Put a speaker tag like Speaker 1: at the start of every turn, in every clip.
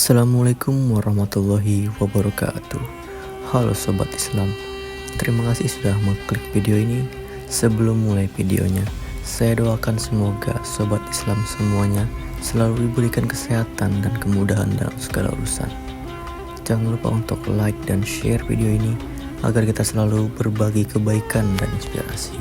Speaker 1: Assalamualaikum warahmatullahi wabarakatuh. Halo Sobat Islam, terima kasih sudah mengklik video ini. Sebelum mulai videonya, saya doakan semoga Sobat Islam semuanya selalu diberikan kesehatan dan kemudahan dalam segala urusan. Jangan lupa untuk like dan share video ini agar kita selalu berbagi kebaikan dan inspirasi.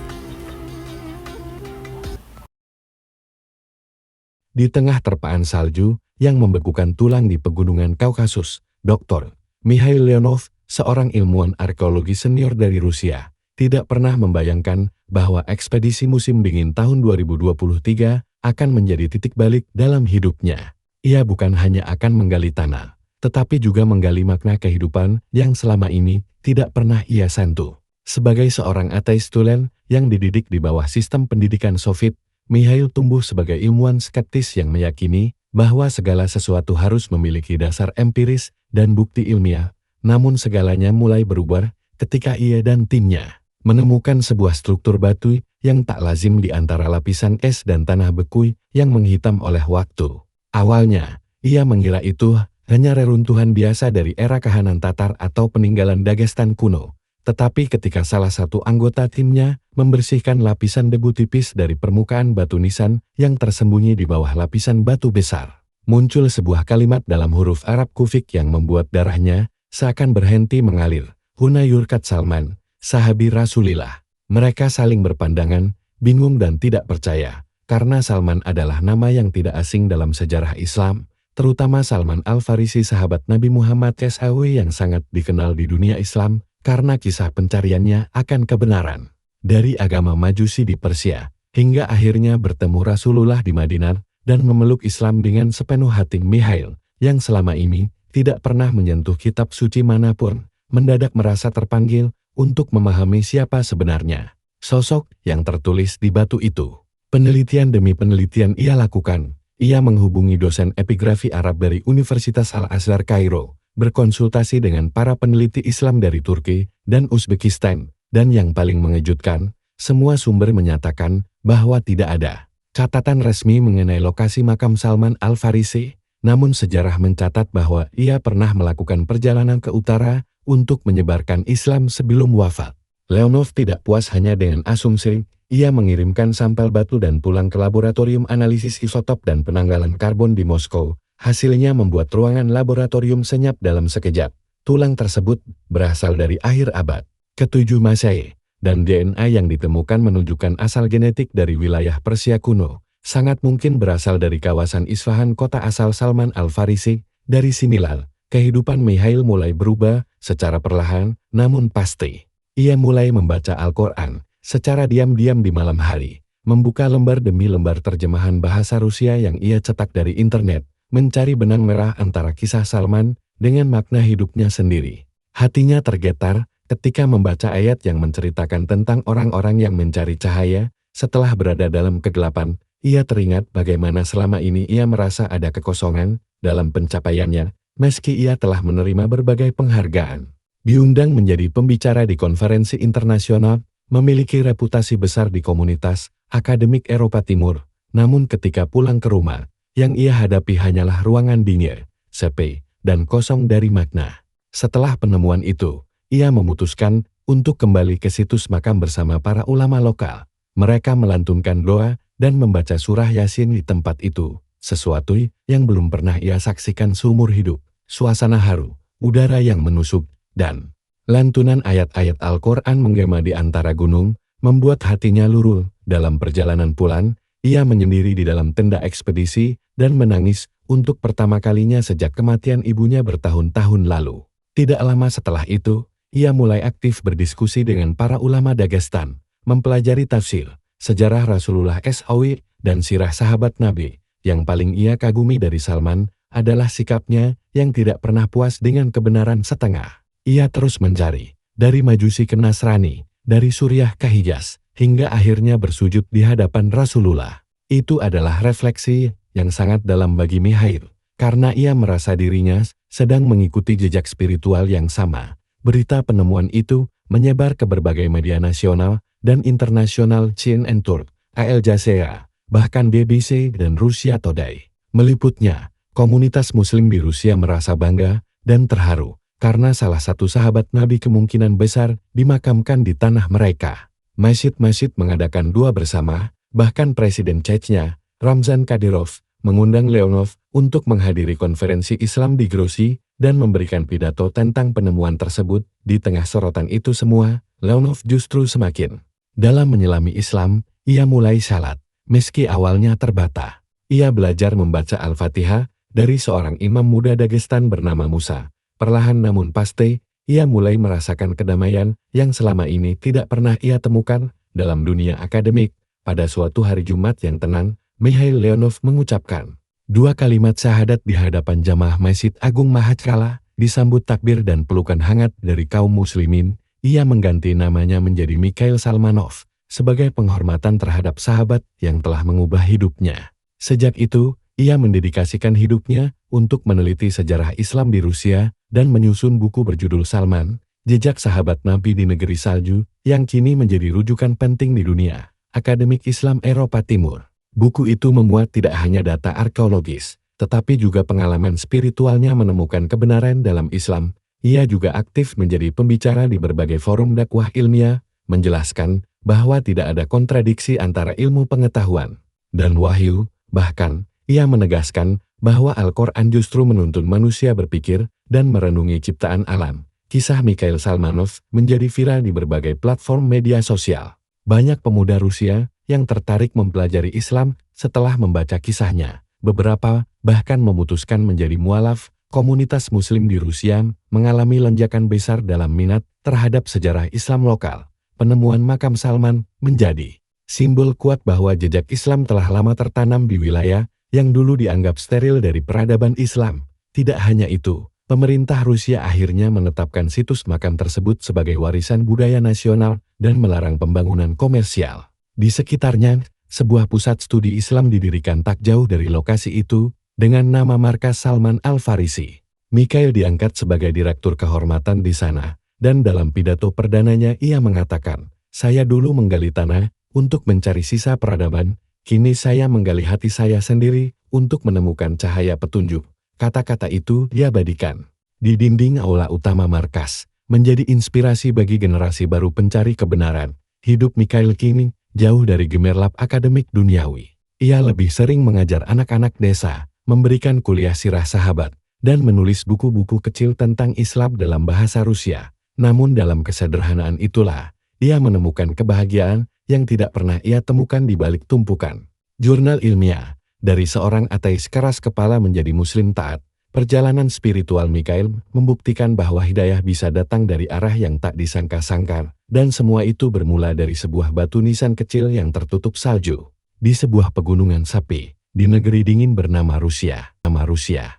Speaker 2: Di tengah terpaan salju yang membekukan tulang di pegunungan Kaukasus, Dr. Mikhail Leonov, seorang ilmuwan arkeologi senior dari Rusia, tidak pernah membayangkan bahwa ekspedisi musim dingin tahun 2023 akan menjadi titik balik dalam hidupnya. Ia bukan hanya akan menggali tanah, tetapi juga menggali makna kehidupan yang selama ini tidak pernah ia sentuh. Sebagai seorang ateis tulen yang dididik di bawah sistem pendidikan Soviet, Mikhail tumbuh sebagai ilmuwan skeptis yang meyakini bahwa segala sesuatu harus memiliki dasar empiris dan bukti ilmiah. Namun segalanya mulai berubah ketika ia dan timnya menemukan sebuah struktur batu yang tak lazim di antara lapisan es dan tanah beku yang menghitam oleh waktu. Awalnya, ia mengira itu hanya reruntuhan biasa dari era Kahanan Tatar atau peninggalan Dagestan kuno. Tetapi ketika salah satu anggota timnya membersihkan lapisan debu tipis dari permukaan batu nisan yang tersembunyi di bawah lapisan batu besar, muncul sebuah kalimat dalam huruf Arab kufik yang membuat darahnya seakan berhenti mengalir. Huna yurkat Salman, sahabi Rasulillah. Mereka saling berpandangan, bingung dan tidak percaya, karena Salman adalah nama yang tidak asing dalam sejarah Islam, terutama Salman Al-Farisi, sahabat Nabi Muhammad SAW yang sangat dikenal di dunia Islam karena kisah pencariannya akan kebenaran. Dari agama Majusi di Persia, hingga akhirnya bertemu Rasulullah di Madinah dan memeluk Islam dengan sepenuh hati. Mikhail, yang selama ini tidak pernah menyentuh kitab suci manapun, mendadak merasa terpanggil untuk memahami siapa sebenarnya sosok yang tertulis di batu itu. Penelitian demi penelitian ia lakukan. Ia menghubungi dosen epigrafi Arab dari Universitas Al-Azhar Kairo, berkonsultasi dengan para peneliti Islam dari Turki dan Uzbekistan, dan yang paling mengejutkan, semua sumber menyatakan bahwa tidak ada catatan resmi mengenai lokasi makam Salman Al-Farisi, namun sejarah mencatat bahwa ia pernah melakukan perjalanan ke utara untuk menyebarkan Islam sebelum wafat. Leonov tidak puas hanya dengan asumsi, ia mengirimkan sampel batu dan pulang ke laboratorium analisis isotop dan penanggalan karbon di Moskow. Hasilnya membuat ruangan laboratorium senyap dalam sekejap. Tulang tersebut berasal dari akhir abad ke-7 Masehi, dan DNA yang ditemukan menunjukkan asal genetik dari wilayah Persia kuno. Sangat mungkin berasal dari kawasan Isfahan, kota asal Salman Al-Farisi. Dari sinilah, kehidupan Mikhail mulai berubah secara perlahan, namun pasti. Ia mulai membaca Al-Quran secara diam-diam di malam hari, membuka lembar demi lembar terjemahan bahasa Rusia yang ia cetak dari internet, mencari benang merah antara kisah Salman dengan makna hidupnya sendiri. Hatinya tergetar ketika membaca ayat yang menceritakan tentang orang-orang yang mencari cahaya setelah berada dalam kegelapan. Ia teringat bagaimana selama ini ia merasa ada kekosongan dalam pencapaiannya, meski ia telah menerima berbagai penghargaan. Diundang menjadi pembicara di konferensi internasional, memiliki reputasi besar di komunitas akademik Eropa Timur, namun ketika pulang ke rumah, yang ia hadapi hanyalah ruangan dingin, sepi, dan kosong dari makna. Setelah penemuan itu, ia memutuskan untuk kembali ke situs makam bersama para ulama lokal. Mereka melantunkan doa dan membaca surah Yasin di tempat itu, sesuatu yang belum pernah ia saksikan seumur hidup. Suasana haru, udara yang menusuk, dan lantunan ayat-ayat Al-Quran menggema di antara gunung, membuat hatinya luluh. Dalam perjalanan pulang, ia menyendiri di dalam tenda ekspedisi dan menangis untuk pertama kalinya sejak kematian ibunya bertahun-tahun lalu. Tidak lama setelah itu, ia mulai aktif berdiskusi dengan para ulama Dagestan, mempelajari tafsir, sejarah Rasulullah SAW, dan sirah sahabat Nabi. Yang paling ia kagumi dari Salman adalah sikapnya yang tidak pernah puas dengan kebenaran setengah. Ia terus mencari, dari Majusi ke Nasrani, dari Suriah ke Hijaz, hingga akhirnya bersujud di hadapan Rasulullah. Itu adalah refleksi yang sangat dalam bagi Mikhail, karena ia merasa dirinya sedang mengikuti jejak spiritual yang sama. Berita penemuan itu menyebar ke berbagai media nasional dan internasional. CNN Turk, Al Jazeera, bahkan BBC dan Rusia Today meliputnya. Komunitas Muslim di Rusia merasa bangga dan terharu karena salah satu sahabat Nabi kemungkinan besar dimakamkan di tanah mereka. Masjid-masjid mengadakan dua bersama, bahkan Presiden Chechnya, Ramzan Kadyrov, mengundang Leonov untuk menghadiri konferensi Islam di Grozny dan memberikan pidato tentang penemuan tersebut. Di tengah sorotan itu semua, Leonov justru semakin dalam menyelami Islam. Ia mulai salat, meski awalnya terbata. Ia belajar membaca Al-Fatihah dari seorang imam muda Dagestan bernama Musa. Perlahan namun pasti, ia mulai merasakan kedamaian yang selama ini tidak pernah ia temukan dalam dunia akademik. Pada suatu hari Jumat yang tenang, Mikhail Leonov mengucapkan dua kalimat syahadat di hadapan jamaah Masjid Agung Mahachkala, disambut takbir dan pelukan hangat dari kaum muslimin. Ia mengganti namanya menjadi Mikhail Salmanov sebagai penghormatan terhadap sahabat yang telah mengubah hidupnya. Sejak itu, ia mendedikasikan hidupnya untuk meneliti sejarah Islam di Rusia dan menyusun buku berjudul Salman, Jejak Sahabat Nabi di Negeri Salju, yang kini menjadi rujukan penting di dunia akademik Islam Eropa Timur. Buku itu memuat tidak hanya data arkeologis, tetapi juga pengalaman spiritualnya menemukan kebenaran dalam Islam. Ia juga aktif menjadi pembicara di berbagai forum dakwah ilmiah, menjelaskan bahwa tidak ada kontradiksi antara ilmu pengetahuan dan wahyu. Bahkan, ia menegaskan bahwa Al-Quran justru menuntun manusia berpikir dan merenungi ciptaan alam. Kisah Mikhail Salmanov menjadi viral di berbagai platform media sosial. Banyak pemuda Rusia yang tertarik mempelajari Islam setelah membaca kisahnya. Beberapa bahkan memutuskan menjadi mualaf. Komunitas Muslim di Rusia mengalami lonjakan besar dalam minat terhadap sejarah Islam lokal. Penemuan makam Salman menjadi simbol kuat bahwa jejak Islam telah lama tertanam di wilayah yang dulu dianggap steril dari peradaban Islam. Tidak hanya itu, pemerintah Rusia akhirnya menetapkan situs makam tersebut sebagai warisan budaya nasional dan melarang pembangunan komersial. Di sekitarnya, sebuah pusat studi Islam didirikan tak jauh dari lokasi itu dengan nama Markas Salman Al-Farisi. Mikhail diangkat sebagai direktur kehormatan di sana, dan dalam pidato perdananya ia mengatakan, "Saya dulu menggali tanah untuk mencari sisa peradaban, kini saya menggali hati saya sendiri untuk menemukan cahaya petunjuk." Kata-kata itu dia badikan di dinding aula utama markas, menjadi inspirasi bagi generasi baru pencari kebenaran. Hidup Mikhail kini jauh dari gemerlap akademik duniawi. Ia lebih sering mengajar anak-anak desa, memberikan kuliah sirah sahabat, dan menulis buku-buku kecil tentang Islam dalam bahasa Rusia. Namun dalam kesederhanaan itulah, ia menemukan kebahagiaan yang tidak pernah ia temukan di balik tumpukan jurnal ilmiah. Dari seorang ateis keras kepala menjadi muslim taat, perjalanan spiritual Mikhail membuktikan bahwa hidayah bisa datang dari arah yang tak disangka-sangka, dan semua itu bermula dari sebuah batu nisan kecil yang tertutup salju, di sebuah pegunungan sepi, di negeri dingin bernama Rusia.